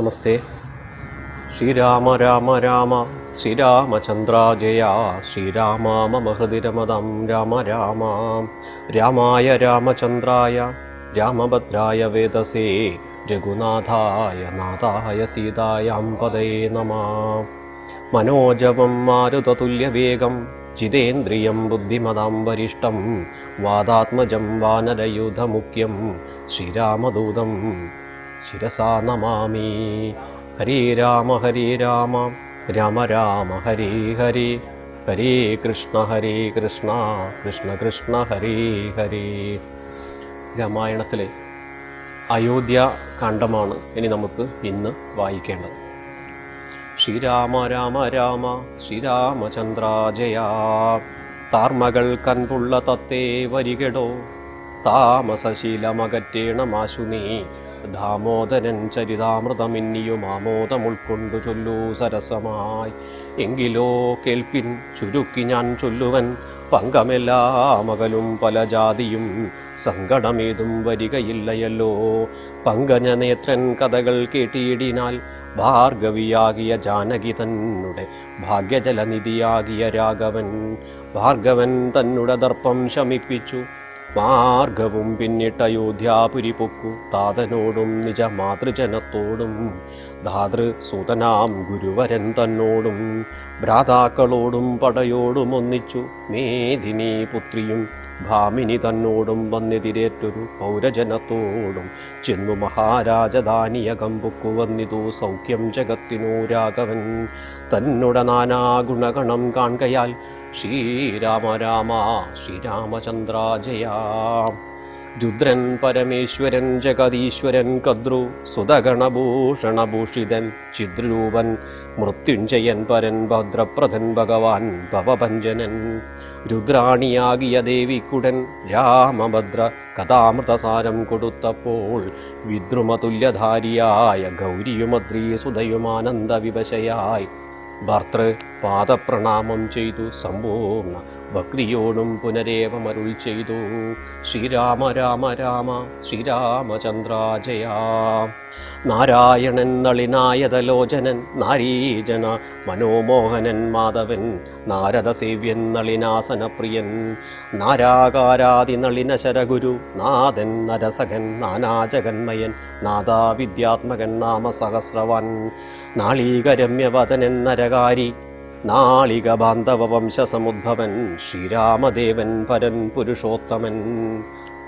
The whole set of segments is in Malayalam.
നമസ്തേ. ശ്രീരാമ രാമ രാമ ശ്രീരാമചന്ദ്ര ജയ ശ്രീരാമ മമ ഹൃദി രമതാം രാമ രാമ. രാമായ രാമചന്ദ്രായ രാമഭദ്രായ വേദസേ രഘുനാഥായ നാഥായ സീതായാം പദയേ നമഃ. മനോജവം മാരുതതുല്യവേഗം ജിതേന്ദ്രിയം ബുദ്ധിമതാം വരിഷ്ടം വാദാത്മജം വാനരയൂഥമുഖ്യം ശ്രീരാമദൂതം ശിരസാ നമാമി. ഹരേ രാമ രാമ രാമ ഹരേ ഹരേ, ഹരേ കൃഷ്ണ കൃഷ്ണ കൃഷ്ണ ഹരേ ഹരേ. രാമായണത്തിലെ അയോധ്യ കാണ്ഡമാണ് ഇനി നമുക്ക് ഇന്ന് വായിക്കേണ്ടത്. ശ്രീരാമ രാമ രാമ ശ്രീരാമചന്ദ്ര ജയ. താർമകൾ കൻപുള്ള തത്തേ വരികടോ, താമസശീലമകറ്റേണമാശു നീ. ദാമോദരൻ ചരിതാമൃതമിന്നിയും ആമോദം ഉൾക്കൊണ്ടു ചൊല്ലൂ സരസമായി. എങ്കിലോ കേൾപ്പിൻ ചുരുക്കി ഞാൻ ചൊല്ലുവൻ, പങ്കമെല്ലാം മകലും പല ജാതിയും സങ്കടമേതും വരികയില്ലയല്ലോ. പങ്കജനേത്രൻ കഥകൾ കേട്ടിയിടിനാൽ ഭാർഗവിയാകിയ ജാനകി തന്നെ ഭാഗ്യജലനിധിയാകിയ രാഘവൻ. ഭാർഗവൻ തന്നുടെ ദർപ്പം ശമിപ്പിച്ചു മാർഗവും പിന്നിട്ട് അയോധ്യാപുരി പൊക്കു. താതനോടും നിജ മാതൃജനത്തോടും ധാതൃസൂതനാം ഗുരുവരൻ തന്നോടും ഭ്രാതാക്കളോടും പടയോടും ഒന്നിച്ചു. മേദിനി പുത്രിയും ഭാമിനി തന്നോടും വന്നെതിരേറ്റൊരു പൗരജനത്തോടും ചെന്നു മഹാരാജധാനിയകം പൊക്കു വന്നിതു. സൗഖ്യം ജഗത്തിനു രാഘവൻ തന്നുടെ നാനാ ഗുണഗണം കാൺകയാൽ ശ്രീരാമ രാമ ശ്രീരാമചന്ദ്ര ജയ. രുദ്രൻ പരമേശ്വരൻ ജഗദീശ്വരൻ കദ്രു സുതഗണഭൂഷണഭൂഷിതൻ ചിദ്രൂപൻ മൃത്യുഞ്ജയൻ പരൻ ഭദ്രപ്രധൻ ഭഗവാൻ ഭവഭഞ്ജനൻ. രുദ്രാണിയാകിയ ദേവിക്കുടൻ രാമഭദ്ര കഥാമൃതസാരം കൊടുത്തപ്പോൾ വിദ്രുമതുല്യധാരിയായ ഗൗരിയുമദ്രീ സുതയുമാനന്ദ വിവശയായി ഭർത്തൃ പാദപ്രണാമം ചെയ്തു സമ്പൂർണ്ണ ഭക്തിയോടും പുനരേവമരുൾ ചെയ്തു. ശ്രീരാമ രാമ രാമ ശ്രീരാമചന്ദ്ര ജയ. നാരായണൻ നളിനായതലോചനൻ നാരീജന മനോമോഹനൻ മാധവൻ നാരദസേവ്യൻ നളിനാസനപ്രിയൻ നാരാകാരാദി നളിന ശരഗുരു നാഥൻ നരസഖൻ നാനാജഗന്മയൻ നാദാവിദ്യാത്മകൻ നാമസഹസ്രവാൻ നാളീകരമ്യവദനൻ നരകാരി നാളിക ബാന്ധവ വംശസമുദ്ഭവൻ ശ്രീരാമദേവൻ പരൻ പുരുഷോത്തമൻ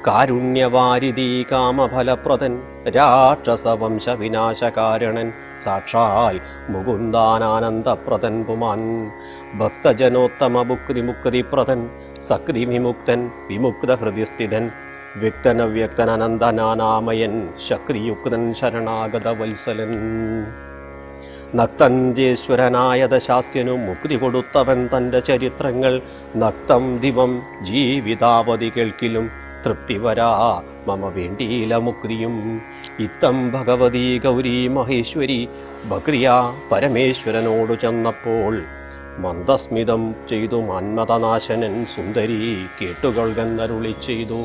കാരുണ്യവാരിധി കാമഫലപ്രദൻ രാക്ഷസവംശ വിനാശകാരണൻ സാക്ഷാൽ മുകുന്ദാനാനന്ദപ്രദൻ പുമാൻ ഭക്തജനോത്തമ മുക്തിപ്രദൻ സക്തിവിമുക്തൻ വിമുക്ത ഹൃദിസ്ഥിതൻ വ്യക്തനവ്യക്തൻ അനന്തനാനാമയൻ ശക്തിയുക്തൻ ശരണാഗത വത്സലൻ നക്തഞ്ജേശ്വരനായ ദശാസ്യനു മുക്തി കൊടുത്തവൻ തൻ്റെ ചരിത്രങ്ങൾ നക്തം ദിവം ജീവിതാവധി കേൾക്കിലും തൃപ്തി വരാ മമ വേണ്ടിയില മുക്തിയും. ഇത്തം ഭഗവതി ഗൗരി മഹേശ്വരി ഭക്തിയാ പരമേശ്വരനോടു ചെന്നപ്പോൾ മന്ദസ്മിതം ചെയ്തു മന്മഥനാശനൻ സുന്ദരി കേട്ടുകൊള്ളുന്നരുളി ചെയ്തു.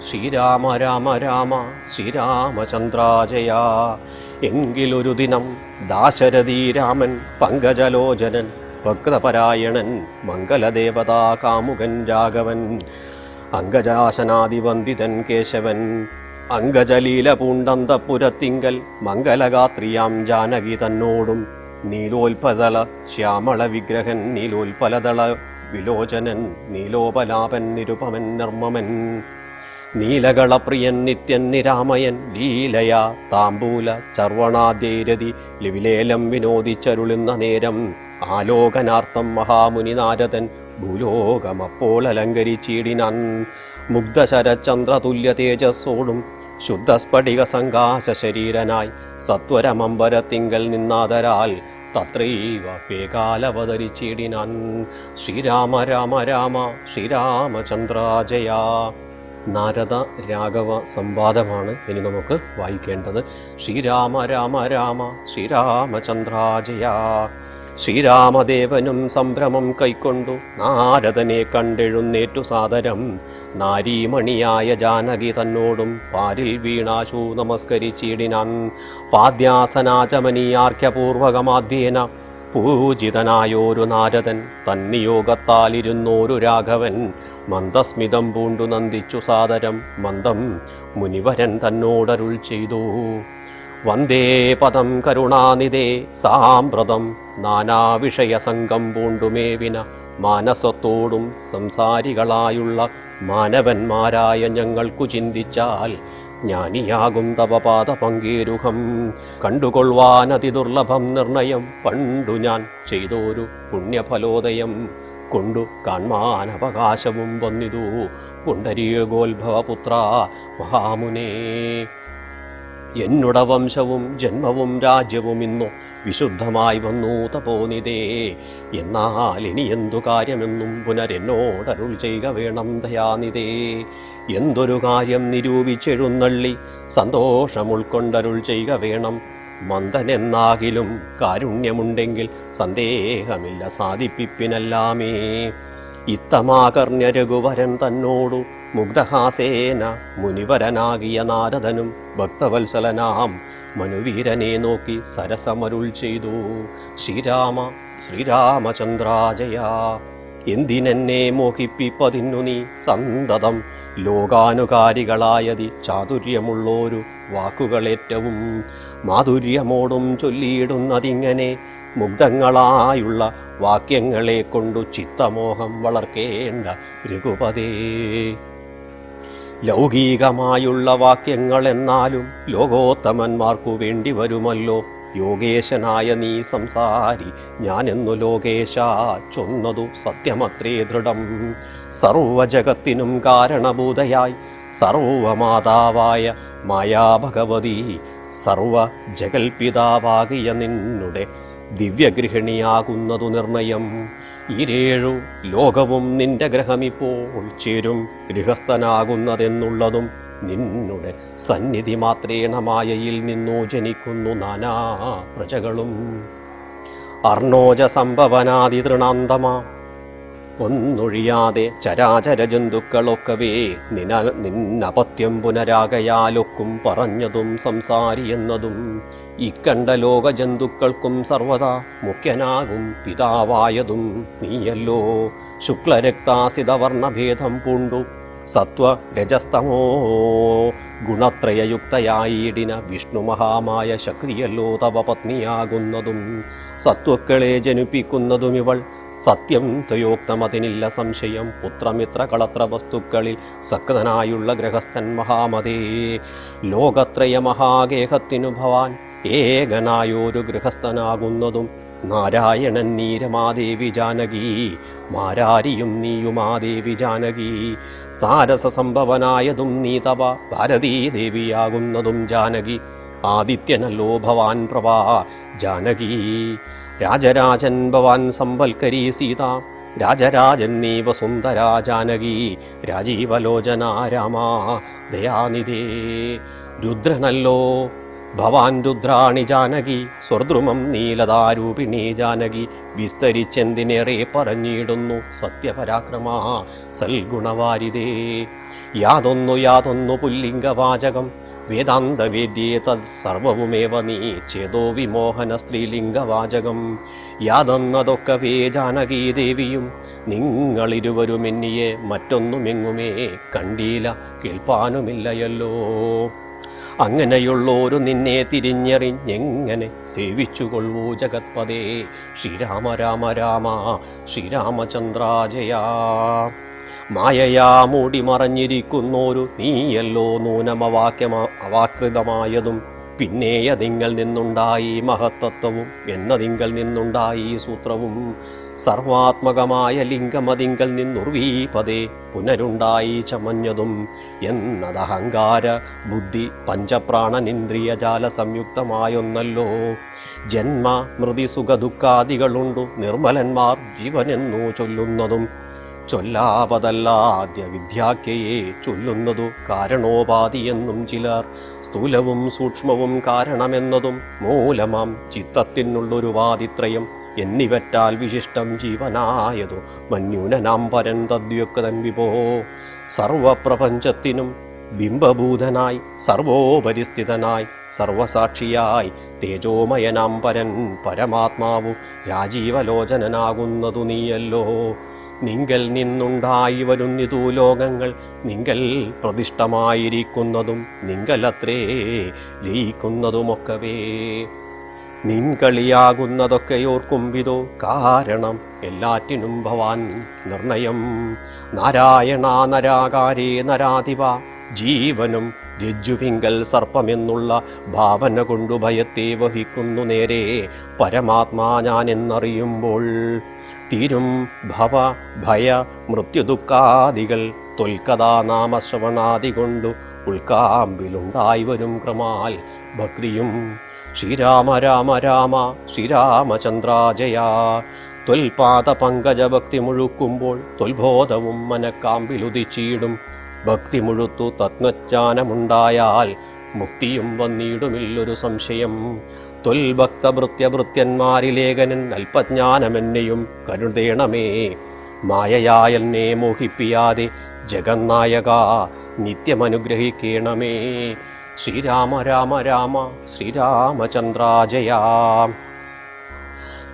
ശ്രീരാമ രാമ രാമ ശ്രീരാമചന്ദ്ര ജയ. എങ്കിലൊരു ദിനം ദാശരഥി രാമൻ പങ്കജലോചനൻ ഭക്തപരായണൻ മംഗലദേവതാ കാമുകൻ രാഘവൻ അംഗജാസനാദിവന്ദിതൻ കേശവൻ അംഗജലീല പൂണ്ടന്തപുരത്തിങ്കൽ മംഗലഗാത്രിയാം ജാനകി തന്നോടും നീലോൽപതള ശ്യാമള വിഗ്രഹൻ നീലോൽപലതള വിലോചനൻ നീലോപലാപൻ നിരുപമൻ നിർമ്മമൻ നീലകളപ്രിയൻ നിത്യൻ നിരാമയൻ ലീലയാ താമ്പൂല ചർവണാദ്യൈരതി ലിവിലേലം വിനോദിച്ചരുളുന്ന നേരം ആലോകനാർത്ഥം മഹാമുനി നാരദൻ ഭൂലോകമപ്പോൾ അലങ്കരിച്ചിടിനാൻ. മുഗ്ധശരചന്ദ്രതുല്യ തേജസ്സോടും ശുദ്ധസ്ഫടിക സങ്കാശ ശരീരനായി സത്വരമമ്പരത്തിങ്കൽ നിന്നാദരാൽ തത്രൈവ പേകാലവതരിച്ചിടിനാൻ. ശ്രീരാമ രാമ രാമ ശ്രീരാമചന്ദ്ര ജയ. നാരദ രാഘവ സംവാദമാണ് ഇനി നമുക്ക് വായിക്കേണ്ടത്. ശ്രീരാമ രാമ രാമ ശ്രീരാമചന്ദ്ര ജയ. ശ്രീരാമദേവനും സംഭ്രമം കൈക്കൊണ്ടു നാരദനെ കണ്ടെഴുന്നേറ്റു സാദരം നാരീമണിയായ ജാനകി തന്നോടും പാരിൽ വീണാശു നമസ്കരിച്ചിടിനാൻ. പാദ്യാസനാചമനീയാർഘ്യപൂർവകമാദ്യേന പൂജിതനായോരു നാരദൻ, തന്നിയോഗത്താലിരുന്നോരു രാഘവൻ, മന്ദസ്മിതം പൂണ്ടു നന്ദിച്ചു സാദരം മന്ദം മുനിവരൻ തന്നോടരുൾ ചെയ്തു. വന്ദേ പദം കരുണാനിധേ സാമ്പ്രതം നാനാവിഷയസംഗം പൂണ്ടുമേവിന മാനസത്തോടും സംസാരികളായുള്ള മാനവന്മാരായ ഞങ്ങൾക്കു ചിന്തിച്ചാൽ ജ്ഞാനിയാകും തവ പാദപങ്കേരുഹം കണ്ടുകൊള്ളുവാൻ അതിദുർലഭം നിർണയം. പണ്ടു ഞാൻ ചെയ്തോരു പുണ്യഫലോദയം കൊണ്ടു കാൺമാൻ അവകാശവും വന്നിതു പുണ്ടരീകോത്ഭവപുത്ര മഹാമുനേ. എന്നുട വംശവും ജന്മവും രാജ്യവും ഇന്നു വിശുദ്ധമായി വന്നു തപോനിതേ. എന്നാൽ ഇനി എന്തു കാര്യമെന്നും പുനരെന്നോടരുൾ ചെയ്യുക വേണം ദയാനിതേ. എന്തൊരു കാര്യം നിരൂപിച്ചെഴുന്നള്ളി സന്തോഷം ഉൾക്കൊണ്ടരുൾ ചെയ്യുക വേണം. മന്ദനെന്നാകിലും കാരുണ്യമുണ്ടെങ്കിൽ സന്ദേഹമില്ല സാധിപ്പിപ്പിനല്ലാമേ. ഇത്തമാകർണ്യ രഘുവരൻ തന്നോടു മുഗ്ധഹാസേന മുനിവരനാകിയ നാരദനും ഭക്തവത്സലനാം മനുവീരനെ നോക്കി സരസമരുൾ ചെയ്തു. ശ്രീരാമചന്ദ്രാജയ, എന്തിനെന്നെ മോഹിപ്പിപ്പതിന്നു നീ സന്തതം ലോകാനുകാരികളായതി ചാതുര്യമുള്ളോരു വാക്കുകളേറ്റവും മാധുര്യമോടും ചൊല്ലിയിടുന്നതിങ്ങനെ മുഗ്ധങ്ങളായുള്ള വാക്യങ്ങളെ കൊണ്ടു ചിത്തമോഹം വളർക്കേണ്ട രഘുപതേ. ലൗകികമായുള്ള വാക്യങ്ങളെന്നാലും ലോകോത്തമന്മാർക്കു വേണ്ടി വരുമല്ലോ. യോഗേശനായ നീ സംസാരി ഞാനെന്നു ലോകേശ ചൊന്നതു സത്യമത്രേ ദൃഢം. സർവജഗത്തിനും കാരണഭൂതയായി സർവമാതാവായ മായാഭഗവതി സർവ ജഗൽപിതാവാകിയ നിന്നുടെ ദിവ്യഗൃഹിണിയാകുന്നതു നിർണയം. ഇരേഴു ലോകവും നിന്റെ ഗ്രഹമിപ്പോൾ ചേരും ഗൃഹസ്ഥനാകുന്നതെന്നുള്ളതും നിന്നുടെ സന്നിധി മാത്രേണ മായയിൽ നിന്നു ജനിക്കുന്നു നാനാ പ്രജകളും. അർണോജ സംഭവനാദി തൃണാന്തമാ ഒന്നൊഴിയാതെ ചരാചര ജന്തുക്കളൊക്കവേ നിന്നപത്യം പുനരാകയാലൊക്കും പറഞ്ഞതും സംസാരിയെന്നതും ഇക്കണ്ട ലോക ജന്തുക്കൾക്കും സർവദാ മുഖ്യനാകും പിതാവായതും നീയല്ലോ. ശുക്ലരക്താസിതവർണഭേദം പൂണ്ടു സത്വ രജസ്തമോ ഗുണത്രയയുക്തയായിടിന വിഷ്ണു മഹാമായ ശക്തിയല്ലോ തവ പത്നിയാകുന്നതും. സത്വക്കളെ ജനിപ്പിക്കുന്നതും ഇവൾ സത്യം ത്വയോക്തമതിനില്ല സംശയം. പുത്രമിത്ര കളത്ര വസ്തുക്കളിൽ സക്തനായുള്ള ഗൃഹസ്ഥൻ മഹാമതേ. ലോകത്രയ മഹാഗേഹത്തിനു ഭവാൻ ഏകനായൊരു ഗൃഹസ്ഥനാകുന്നതും നാരായണൻ നീ രമാദേവി ജാനകി മാരാരിയും നീയുമാദേവി ജാനകി. സാരസ സംഭവനായതും നീ തവ ഭാരതീദേവിയാകുന്നതും ജാനകി. ആദിത്യനല്ലോ ഭവാൻ പ്രഭാ ജാനകി. രാജരാജൻ ഭവാൻ സംവൽക്കരീ സീത. രാജരാജൻ നീ വസുന്ധരാ ജാനകി. രാജീവലോചന രാമാ ദയാനിധേ. രുദ്രനല്ലോ ഭവാൻ രുദ്രാണി ജാനകി. സ്വർദ്രുമം നീലതാരൂപിണി ജാനകി. വിസ്തരിച്ചെന്തിനേറെ പറഞ്ഞിടുന്നു സത്യപരാക്രമാ സൽഗുണവാരിതേ. യാതൊന്നു പുല്ലിംഗവാചകം വേദാന്തവേദ്യേ തത് സർവവുമേവ നീ ചേതോ വിമോഹന സ്ത്രീലിംഗവാചകം. യാതൊന്നതൊക്കവേ ജാനകീ ദേവിയും നിങ്ങളിരുവരുമെന്നിയെ മറ്റൊന്നുമെങ്ങുമേ കണ്ടീല കേൾപ്പാനുമില്ലയല്ലോ. അങ്ങനെയുള്ളോരു നിന്നെ തിരിഞ്ഞറിഞ്ഞെങ്ങനെ സേവിച്ചുകൊള്ളൂ ജഗത്പദേ. ശ്രീരാമ രാമ രാമ ശ്രീരാമചന്ദ്രാജയ. മായയാ മൂടി മറഞ്ഞിരിക്കുന്നോരു നീയല്ലോ അവാകൃതമായതും പിന്നേയതിങ്കൽ നിന്നുണ്ടായി മഹത്തത്വവും എന്നതിങ്കൽ നിന്നുണ്ടായി സൂത്രവും. സർവാത്മകമായ ലിംഗമതിങ്കൽ നിന്നുർവീപതേ പുനരുണ്ടായി ചമഞ്ഞതും എന്നതഹങ്കാര ബുദ്ധി പഞ്ചപ്രാണനിന്ദ്രിയജാല സംയുക്തമായൊന്നല്ലോ. ജന്മ മൃതി സുഖദുഃഖാദികളുണ്ടു നിർമ്മലന്മാർ ജീവനെന്നു ചൊല്ലുന്നതും ചൊല്ലാവതല്ലാദ്യ വിദ്യാഖ്യയെ ചൊല്ലുന്നതു കാരണോപാധിയെന്നും ചിലർ. സ്ഥൂലവും സൂക്ഷ്മവും കാരണമെന്നതും മൂലമാം ചിത്തത്തിനുള്ളൊരു വാദിത്രയം എന്നിവറ്റാൽ വിശിഷ്ടം ജീവനായതു മന്യൂനനാം പരൻ തദ്യുക്തൻ വിഭോ. സർവപ്രപഞ്ചത്തിനും ബിംബഭൂതനായി സർവോപരിസ്ഥിതനായി സർവസാക്ഷിയായി തേജോമയനാം പരൻ പരമാത്മാവു രാജീവലോചനനാകുന്നതു നീയല്ലോ. നിങ്കൽ നിന്നുണ്ടായി വരുന്നിതു ലോകങ്ങൾ, നിങ്കൽ പ്രതിഷ്ഠമായിരിക്കുന്നതും നിങ്കലത്രേ ലയിക്കുന്നതുമൊക്കവേ. നിൻകളിയാകുന്നതൊക്കെയോർക്കുംവിധോ കാരണം എല്ലാറ്റിനും ഭവാൻ നിർണയം. നാരായണ നരാകാരേ നരാധിപ, ജീവനും രജ്ജുവിങ്കൽ സർപ്പമെന്നുള്ള ഭാവന കൊണ്ടു ഭയത്തെ വഹിക്കുന്നു നേരെ പരമാത്മാ ഞാൻ എന്നറിയുമ്പോൾ. തീരും ഭവ ഭയ മൃത്യുദുഃഖാദികൾ തൊൽക്കഥാ നാമശ്രവണാദി കൊണ്ടു ഉൾക്കാമ്പിലുണ്ടായി വരും ക്രമാൽ ഭക്തിയും. ശ്രീരാമ രാമ രാമ ശ്രീരാമചന്ദ്രാജയ. ത്വൽപാദ പങ്കജ ഭക്തി മുഴുക്കുമ്പോൾ ത്വൽബോധവും മനക്കാമ്പിലുദിച്ചിടും. ഭക്തി മുഴുത്തു തത്വജ്ഞാനമുണ്ടായാൽ മുക്തിയും വന്നിടുമില്ലൊരു സംശയം. ത്വൽഭക്തഭൃത്യഭൃത്യന്മാരിലേഖനൻ അല്പജ്ഞാനമെന്നെയും കരുതേണമേ. മായയായെന്നെ മോഹിപ്പിയാതെ ജഗന്നായക നിത്യമനുഗ്രഹിക്കേണമേ. ശ്രീരാമ രാമ രാമ ശ്രീരാമചന്ദ്രാജയ.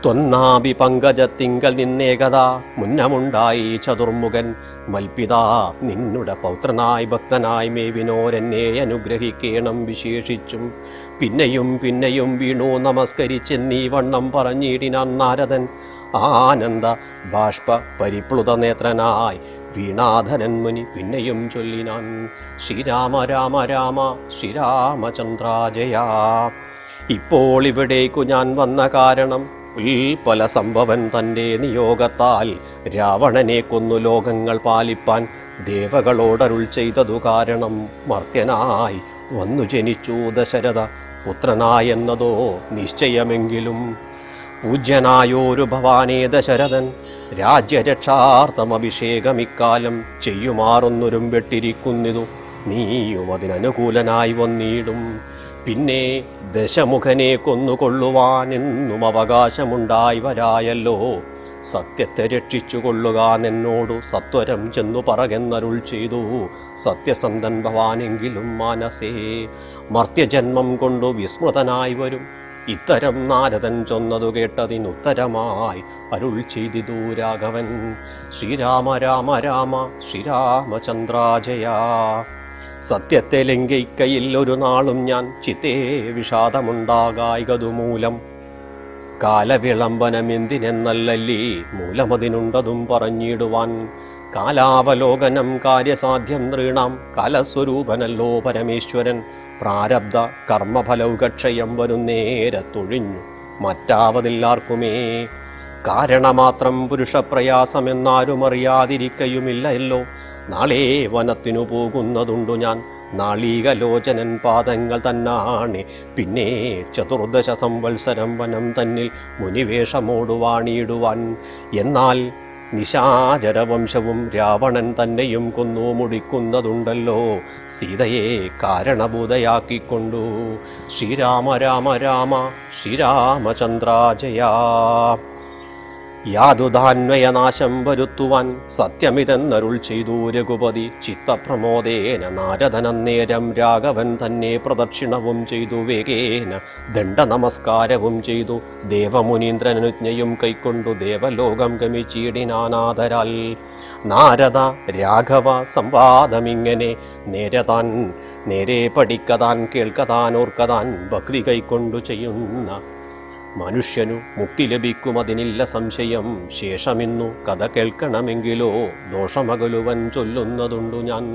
ത്വന്നാഭി പങ്കജത്തിങ്കൽ നിന്നേകതാ മുന്നമുണ്ടായി ചതുർമുഖൻ മൽപിതാ. നിന്നുടെ പൗത്രനായി ഭക്തനായി മേവിനോരെന്നെ അനുഗ്രഹിക്കേണം വിശേഷിച്ചും. പിന്നെയും പിന്നെയും വീണു നമസ്കരിച്ചെന്നീ വണ്ണം പറഞ്ഞിടിനാൻ നാരദൻ. ആനന്ദ ബാഷ്പ പരിപ്ലുത നേത്രനായി വീണാധനൻ മുനി പിന്നെയും ചൊല്ലിനാൻ. ശ്രീരാമ രാമ രാമ ശ്രീരാമചന്ദ്രാജയ. ഇപ്പോൾ ഇവിടേക്കു ഞാൻ വന്ന കാരണം ഉൽപ്പല സംഭവൻ തൻ്റെ നിയോഗത്താൽ രാവണനെ കൊന്നു ലോകങ്ങൾ പാലിപ്പാൻ ദേവകളോടരുൾ ചെയ്തതു കാരണം മർത്യനായി വന്നു ജനിച്ചു ദശരഥ പുത്രനായെന്നതോ നിശ്ചയമെങ്കിലും. പൂജ്യനായോരു ഭവാനേ ദശരഥൻ രാജ്യരക്ഷാർത്ഥമഭിഷേകമിക്കാലം ചെയ്യുമാറൊന്നൊരും വെട്ടിരിക്കുന്നിതു. നീയും അതിനനുകൂലനായി വന്നിടും. പിന്നെ ദശമുഖനെ കൊന്നുകൊള്ളുവാനെന്നും അവകാശമുണ്ടായി വരായല്ലോ. സത്യത്തെ രക്ഷിച്ചുകൊള്ളുക എന്നോടു സത്വരം ചെന്നു പറകെന്നരുൾ ചെയ്തു സത്യസന്ധൻ ഭവാനെങ്കിലും മാനസേ. മർത്യജന്മം കൊണ്ടു വിസ്മൃതനായി വരും ഇത്തരം നാരദൻ ചൊന്നതു കേട്ടതിനുത്തരമായി അരുൾ ചെയ്തിതു രാഘവൻ. ശ്രീരാമ രാമ രാമ ശ്രീരാമചന്ദ്രാജയ. സത്യത്തെ ലംഘിക്കയിൽ ഒരു നാളും ഞാൻ ചിത്തേ വിഷാദമുണ്ടാകായകതുമൂലം. കാലവിളംബനമെന്തിനെന്നല്ലല്ലീ മൂലമതിനുണ്ടതും പറഞ്ഞിടുവാൻ. കാലാവലോകനം കാര്യസാധ്യം നൃണാം കാലസ്വരൂപനല്ലോ പരമേശ്വരൻ. പ്രാരബ്ധ കർമ്മഫലൗകക്ഷയം വരുന്നേരത്തൊഴിഞ്ഞു മറ്റാവതില്ലാർക്കുമേ. കാരണമാത്രം പുരുഷപ്രയാസമെന്നാരും അറിയാതിരിക്കയുമില്ലല്ലോ. നാളെ വനത്തിനു പോകുന്നതുണ്ടു ഞാൻ. നാളീകലോചനൻ പാദങ്ങൾ തന്നാണ്. പിന്നെ ചതുർദശ സംവത്സരം വനം തന്നിൽ മുനിവേഷമോടുവാണിയിടുവാൻ. എന്നാൽ നിശാചരവംശവും രാവണൻ തന്നെയും കൊന്നു മുടിക്കുന്നതുണ്ടല്ലോ സീതയെ കാരണഭൂതയാക്കിക്കൊണ്ടു. ശ്രീരാമ രാമ രാമ ശ്രീരാമചന്ദ്രാജയ. യാതുധാന്വയനാശം വരുത്തുവാൻ സത്യമിതെന്നരുൾ ചെയ്തു രഘുപതി ചിത്തപ്രമോദേന. നാരദനന്നേരം രാഘവൻ തന്നെ പ്രദക്ഷിണവും ചെയ്തു വേഗേന ദണ്ഡ നമസ്കാരവും ചെയ്തു. ദേവമുനീന്ദ്രനുജ്ഞയും കൈക്കൊണ്ടു ദേവലോകം ഗമിച്ചിടിനാനാദരാൽ. നാരദ രാഘവ സംവാദമിങ്ങനെ നേരെ പഠിക്കതാൻ കേൾക്കതാൻ ഓർക്കതാൻ ഭക്തി കൈക്കൊണ്ടു ചെയ്യുന്ന മനുഷ്യനു മുക്തി ലഭിക്കുമതിനില്ല സംശയം. ശേഷമിന്നു കഥ കേൾക്കണമെങ്കിലോ ദോഷമകലുവൻ ചൊല്ലുന്നതുണ്ടു ഞാൻ.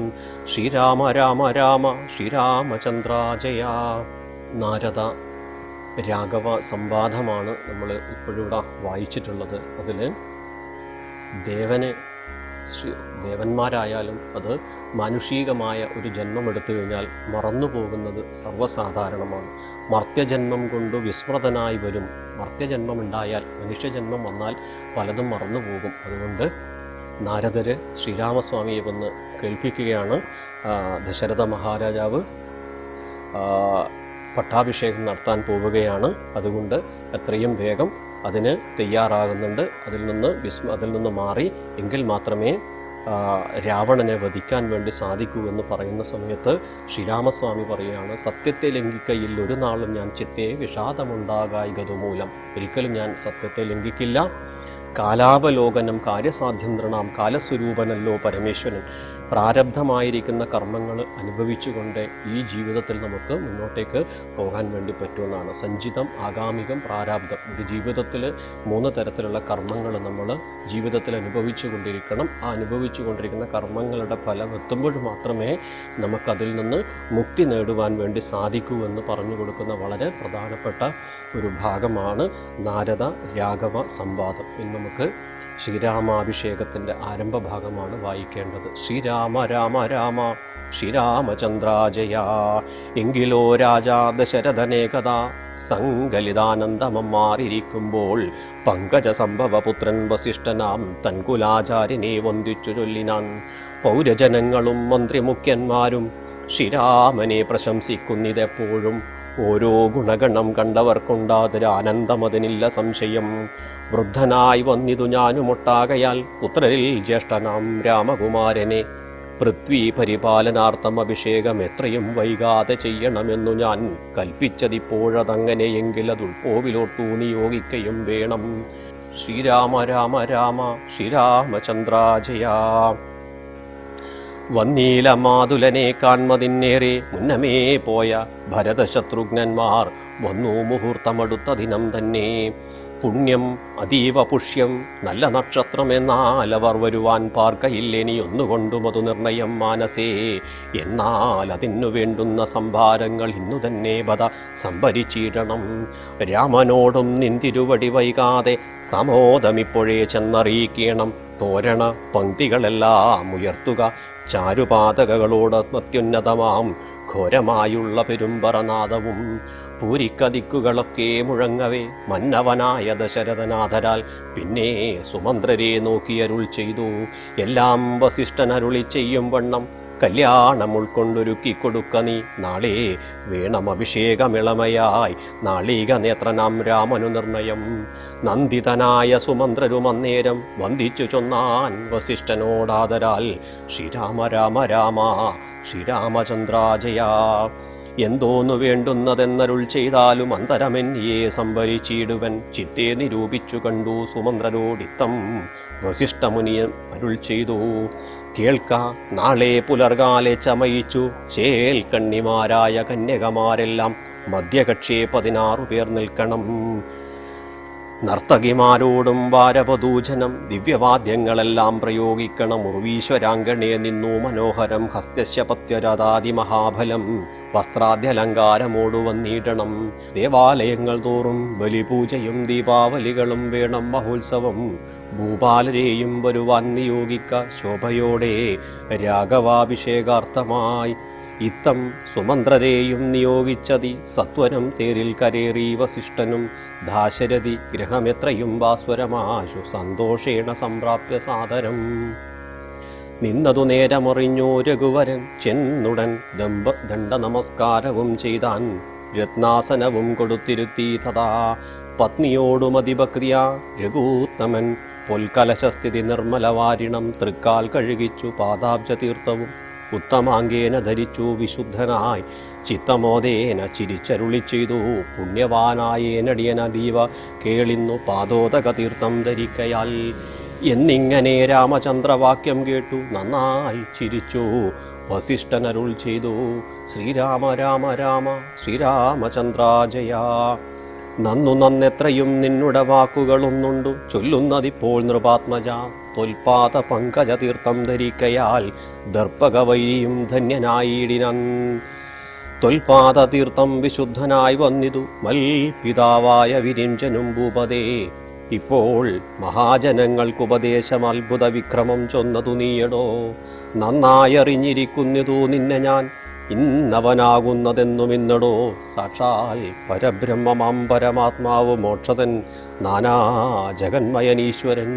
ശ്രീരാമ രാമ രാമ ശ്രീരാമചന്ദ്രാജയ. നാരദ രാഘവ സംവാദമാണ് നമ്മൾ ഇപ്പോഴിവിടെ വായിച്ചിട്ടുള്ളത്. അതിൽ ദേവന്മാരായാലും അത് മാനുഷികമായ ഒരു ജന്മം എടുത്തു കഴിഞ്ഞാൽ മറന്നു പോകുന്നത് സർവ്വസാധാരണമാണ്. മർത്യജന്മം കൊണ്ട് വിസ്മൃതനായി വരും. മർത്യജന്മമുണ്ടായാൽ മനുഷ്യജന്മം വന്നാൽ പലതും മറന്നു പോകും. അതുകൊണ്ട് നാരദര് ശ്രീരാമസ്വാമിയെ വന്ന് കേൾപ്പിക്കുകയാണ്. ദശരഥ മഹാരാജാവ് പട്ടാഭിഷേകം നടത്താൻ പോവുകയാണ്. അതുകൊണ്ട് എത്രയും വേഗം അതിന് തയ്യാറാകുന്നുണ്ട്. അതിൽ നിന്ന് മാറി എങ്കിൽ മാത്രമേ രാവണനെ വധിക്കാൻ വേണ്ടി സാധിക്കൂ എന്ന് പറയുന്ന സമയത്ത് ശ്രീരാമസ്വാമി പറയുകയാണ്, സത്യത്തെ ലംഘിക്കയിൽ ഒരു നാളും ഞാൻ ചിത്തേ വിഷാദമുണ്ടാകായികതു മൂലം, ഒരിക്കലും ഞാൻ സത്യത്തെ ലംഘിക്കില്ല. കാലാവലോകനം കാര്യസാധ്യം നൃണാം, കാലസ്വരൂപനല്ലോ പരമേശ്വരൻ. പ്രാരബ്ധമായിരിക്കുന്ന കർമ്മങ്ങൾ അനുഭവിച്ചുകൊണ്ട് ഈ ജീവിതത്തിൽ നമുക്ക് മുന്നോട്ടേക്ക് പോകാൻ വേണ്ടി പറ്റുമെന്നാണ്. സഞ്ചിതം, ആഗാമികം, പ്രാരാബ്ധം. ഒരു ജീവിതത്തിൽ 3 തരത്തിലുള്ള കർമ്മങ്ങൾ നമ്മൾ ജീവിതത്തിൽ അനുഭവിച്ചു കൊണ്ടിരിക്കണം. ആ അനുഭവിച്ചു കൊണ്ടിരിക്കുന്ന കർമ്മങ്ങളുടെ ഫലം എത്തുമ്പോൾ മാത്രമേ നമുക്കതിൽ നിന്ന് മുക്തി നേടുവാൻ വേണ്ടി സാധിക്കൂ എന്ന് പറഞ്ഞു കൊടുക്കുന്ന വളരെ പ്രധാനപ്പെട്ട ഒരു ഭാഗമാണ് നാരദ രാഘവ സംവാദം. ഇന്ന് നമുക്ക് ശ്രീരാമാഭിഷേകത്തിൻ്റെ ആരംഭഭാഗമാണ് വായിക്കേണ്ടത്. ശ്രീരാമ രാമ രാമ ശ്രീരാമചന്ദ്രാജയ. എങ്കിലോ രാജാ ദശരഥനേകഥ സങ്കലിതാനന്ദമമ്മാറിയിരിക്കുമ്പോൾ പങ്കജ സംഭവപുത്രൻ വസിഷ്ഠനാം തൻകുലാചാര്യനെ വന്ദിച്ചു ചൊല്ലിനാൻ. പൗരജനങ്ങളും മന്ത്രിമുഖ്യന്മാരും ശ്രീരാമനെ പ്രശംസിക്കുന്നിതെപ്പോഴും. ഓരോ ഗുണഗണം കണ്ടവർക്കുണ്ടാതൊരാനന്ദമതിനില്ല സംശയം. വൃദ്ധനായി വന്നിതു ഞാനുമൊട്ടാകയാൽ പുത്രരിൽ ജ്യേഷ്ഠനാം രാമകുമാരനെ പൃഥ്വി പരിപാലനാർത്ഥം അഭിഷേകം എത്രയും വൈകാതെ ചെയ്യണമെന്നു ഞാൻ കൽപ്പിച്ചതിപ്പോഴതങ്ങനെയെങ്കിൽ അതുൾപോവിലോട്ടു നിയോഗിക്കയും വേണം. ശ്രീരാമ രാമ രാമ ശ്രീരാമചന്ദ്രാജയ. വന്നീല മാതുലനെ കാൺമതിന്നേറെ മുന്നമേ പോയ ഭരതശത്രുഘ്നന്മാർ വന്നു മുഹൂർത്തമടുത്ത ദിനം തന്നെ. പുണ്യം അതീവ പുഷ്യം, നല്ല നക്ഷത്രമെന്നാൽ അവർ വരുവാൻ പാർക്കയില്ലേനി ഒന്നുകൊണ്ടും അതു നിർണയം മാനസേ. എന്നാൽ അതിനു വേണ്ടുന്ന സംഭാരങ്ങൾ ഇന്നു തന്നെ ബത സംഭരിച്ചിടണം. രാമനോടും നിന്തിരുവടി വൈകാതെ സമോദമിപ്പോഴേ ചെന്നറിയിക്കണം. തോരണ പങ്ക്തികളെല്ലാം ഉയർത്തുക, ചാരുപാതകളോട് അത്യുന്നതമാം ഘോരമായുള്ള പെരുമ്പറനാദവും. പൂരിക്കതിക്കുകളൊക്കെ മുഴങ്ങവേ മന്നവനായ ദശരഥനാഥരാൽ പിന്നെ സുമന്ത്രരെ നോക്കിയരുൾ ചെയ്തു. എല്ലാം വസിഷ്ഠനരുളി ചെയ്യും വണ്ണം കല്യാണം ഉൾക്കൊണ്ടൊരുക്കിക്കൊടുക്ക നീ. നാളെ വേണം അഭിഷേകമിളമയായി നാളിക നേത്രനാം രാമനു നിർണയം. നന്ദിതനായ സുമന്ത്രരും അന്നേരം വന്ദിച്ചു ചൊന്നാൻ വസിഷ്ഠനോടാദരാൽ. ശ്രീരാമ രാമ രാമ ശ്രീരാമചന്ദ്രാജയ. എന്തോന്നു വേണ്ടുന്നതെന്നരുൾ ചെയ്താലും അന്തരമെന്നിയെ സംഭരിച്ചിടുവൻ. ചിത്തെ നിരൂപിച്ചു കണ്ടു സുമന്ത്രരോടിത്തം വസിഷ്ഠമുനിയൻ അരുൾ ചെയ്തു. കേൾക്ക, നാളെ പുലർകാലെ ചമയിച്ചു ചേൽക്കണ്ണിമാരായ കന്യകമാരെല്ലാം മധ്യകക്ഷേ 16 പേർ നിൽക്കണം. നർത്തകിമാരോടും വാരവധൂജനം ദിവ്യവാദ്യങ്ങളെല്ലാം പ്രയോഗിക്കണം. ഉർവീശ്വരാങ്കണേ നിന്നു മനോഹരം ഹസ്തസ്യ പത്യരതാതിമഹാഫലം. വസ്ത്രാദ്യലങ്കാരമോടു വന്നിടണം. ദേവാലയങ്ങൾ തോറും ബലിപൂജയും ദീപാവലികളും വേണം മഹോത്സവം. ഭൂപാലരെയും വരുവാൻ നിയോഗിക്ക ശോഭയോടെ രാഘവാഭിഷേകാർത്ഥമായി. ഇത്തം സുമന്ത്രരെയും നിയോഗിച്ചതി സത്വരം തേരിൽ കരേറി വസിഷ്ഠനും. ദാശരഥി ഗ്രഹമെത്രയും ഭാസ്വരമാശു സന്തോഷേണ സംപ്രാപ്യ സാദരം. നിന്നതു നേരമറിഞ്ഞോ രഘുവരൻ ചെന്നുടൻ ദണ്ഡ നമസ്കാരവും ചെയ്താൻ. രത്നാസനവും കൊടുത്തിരുത്തി തഥാ പത്നിയോടുമതിഭക്തിയ രഘൂത്തമൻ. പൊൽക്കലശസ്ഥിതി നിർമ്മലവാരിണം തൃക്കാൽ കഴുകിച്ചു പാദാബ്ജ തീർത്ഥവും. ഉത്തമാങ്കേന ധരിച്ചു വിശുദ്ധനായി ചിത്തമോദേന ചിരിച്ചരുളി ചെയ്തു. പുണ്യവാനായേനടിയനദീവ കേളിന്നു പാദോദക തീർത്ഥം ധരിക്കയാൽ. എന്നിങ്ങനെ രാമചന്ദ്രവാക്യം കേട്ടു നന്നായി ചിരിച്ചു വസിഷ്ഠനരുൾ ചെയ്തു. ശ്രീരാമ രാമ രാമ ശ്രീരാമചന്ദ്രാജയ. നന്നു നന്നെത്രയും നിന്നുടെ വാക്കുകളൊന്നുണ്ടു ചൊല്ലുന്നതിപ്പോൾ നൃപാത്മജ. തൊൽപാത പങ്കജ തീർത്ഥം ധരിക്കയാൽ ദർപ്പകവൈരിയും ധന്യനായിടിനൻ. തൊൽപാത തീർത്ഥം വിശുദ്ധനായി വന്നിതു മൽപിതാവായ വിരിഞ്ചനും ഭൂപതേ. ഇപ്പോൾ മഹാജനങ്ങൾക്കുപദേശം അത്ഭുത വിക്രമം ചൊന്നതു നീയടോ. നന്നായറിഞ്ഞിരിക്കുന്നതു നിന്നെ ഞാൻ ഇന്നവനാകുന്നതെന്നും ഇന്നടോ. സാക്ഷാൽ പരബ്രഹ്മമാം പരമാത്മാവ് മോക്ഷതൻ നാനാ ജഗന്മയനീശ്വരൻ.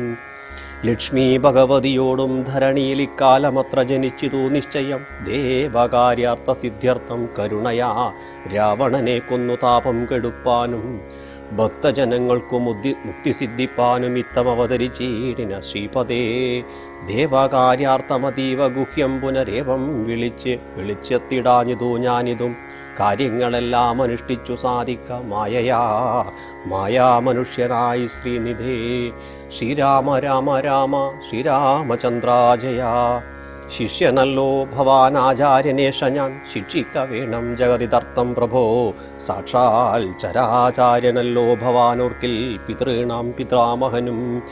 ലക്ഷ്മി ഭഗവതിയോടും ധരണിയിൽ ഇക്കാലമത്ര ജനിച്ചിതു നിശ്ചയം. ദേവകാര്യാർത്ഥ സിദ്ധ്യർത്ഥം കരുണയാ രാവണനെ കൊന്നു താപം കെടുപ്പാനും. ഭക്തജനങ്ങൾക്കു മുക്തി സിദ്ധിപ്പാനും ഇത്തമവതരിച്ചീടിന ശ്രീപദേ. ദേവകാര്യാർത്ഥമതീവ ഗുഹ്യം പുനരേവം വിളിച്ചെത്തിടാഞ്ഞിതു ഞാനിതും കാര്യങ്ങളെല്ലാം അനുഷ്ഠിച്ചു സാധിക്ക മായാ മനുഷ്യനായി ശ്രീനിധേ. ശ്രീരാമ രാമ രാമ ശ്രീരാമചന്ദ്രാജയ. ശിഷ്യനല്ലോ ഭവാൻ ആചാര്യനേഷ ഞാൻ ശിക്ഷിക്ക വേണം ജഗതിതർത്ഥം പ്രഭോ. സാക്ഷാൽ ചരാചാര്യനല്ലോ ഭവാനോർക്കിൽ പിതॄണാം പിതാമഹനും.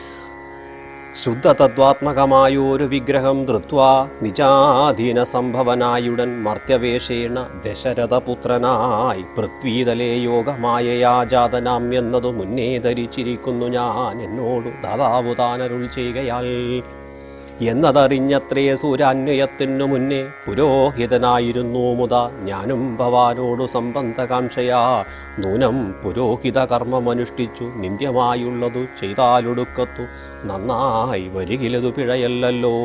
ശുദ്ധതത്വാത്മകമായൊരു വിഗ്രഹം ധൃത്വാ നിജാധീന സംഭവനായുടൻ മർത്യവേഷേണ ദശരഥപുത്രനായി പൃഥ്വീതലേ യോഗമായയാ ജാതനാം എന്നതു മുന്നേ ധരിച്ചിരിക്കുന്നു ഞാൻ എന്നോടു ദാതാവു താനരുൾ ചെയ്യുകയാൽ. എന്നതറിഞ്ഞത്രേ സൂര്യാന്വയത്തിനു മുന്നേ പുരോഹിതനായിരുന്നു മുതാ ഞാനും ഭവാനോടു സംബന്ധകാംക്ഷയാ നൂനം പുരോഹിത കർമ്മമനുഷ്ഠിച്ചു നിന്ദ്യമായുള്ളതു ചെയ്താലൊടുക്കത്തു നന്നായി വരികിലതു പിഴയല്ലോ.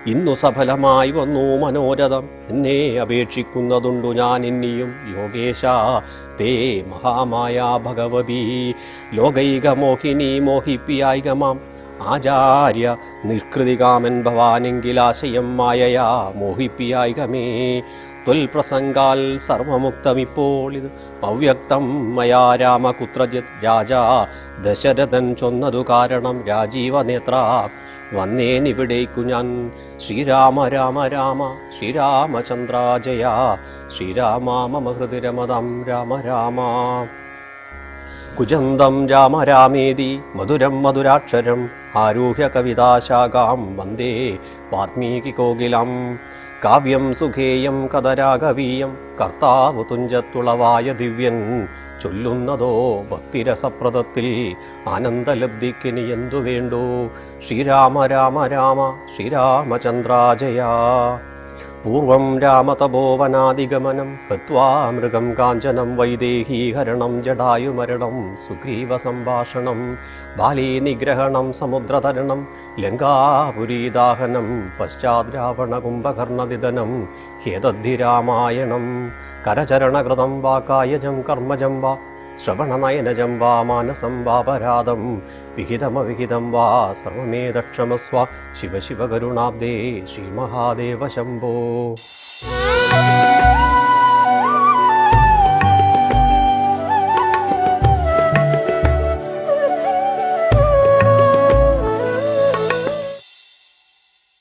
ഇന്നു സഫലമായി വന്നു മനോരഥം എന്നെ അപേക്ഷിക്കുന്നതുണ്ടു ഞാൻ ഇനിയും യോഗേശ തേ മഹാമായ ഭഗവതി. ലോകൈക മോഹിനി മോഹിപ്പിയായികമാം ആചാര്യ നിഷ്കൃതികാമൻ ഭവാനെങ്കിലാശയം മായയാ മോഹിപ്പിയായികമേ. ത്വൽപ്രസംഗാൽ സർവമുക്തമിപ്പോൾ ഇത് അവ്യക്തം മയാ രാമ കുത്രജിത് രാജാ ദശരഥൻ ചൊന്നതു കാരണം രാജീവനേത്ര വന്നേനിവിടേക്കു ഞാൻ. ശ്രീരാമ രാമ രാമ ശ്രീരാമചന്ദ്രാജയ. ശ്രീരാമ മമ ഹൃദി രമതം രാമ രാമ. കുജന്തം രാമ രാമേതി മധുരം മധുരാക്ഷരം ആരൂഹ്യ കവിതാശാഖാം വന്ദേ വാൽമീകികോകിലം. കാവ്യം സുഖേയം കഥരാഗവീയം കർത്താവു തുഞ്ചത്തുളവായ ദിവ്യൻ ചൊല്ലുന്നതോ ഭക്തിരസപ്രദത്തിൽ ആനന്ദലബ്ധിക്കിനി എന്തു വേണ്ടു. ശ്രീരാമ രാമ രാമ ശ്രീരാമചന്ദ്രാജയ. പൂർവം രാമതപോവനാദിഗമനം ഹത്വാ മൃഗം കാഞ്ചനം വൈദേഹീഹരണം ജടായുമരണം സുഗ്രീവ സംഭാഷണം ബാലീ നിഗ്രഹണം സമുദ്രതരണം ലങ്കാപുരീദാഹനം പശ്ചാത് രാവണ കുംഭകർണദിദനം ഹേതദ്ധി രാമായണം. കരചരണകൃതം വാ കായജം കർമ്മജം വാ ശ്രവണനയനജം വാ മാനസം വാപരാധം വിഹിതമവിഹിതം വാ സർവമേതക്ഷമസ്വ. ശിവ ശിവ കരുണാബ്ദേ ശ്രീമഹാദേവ ശംഭോ.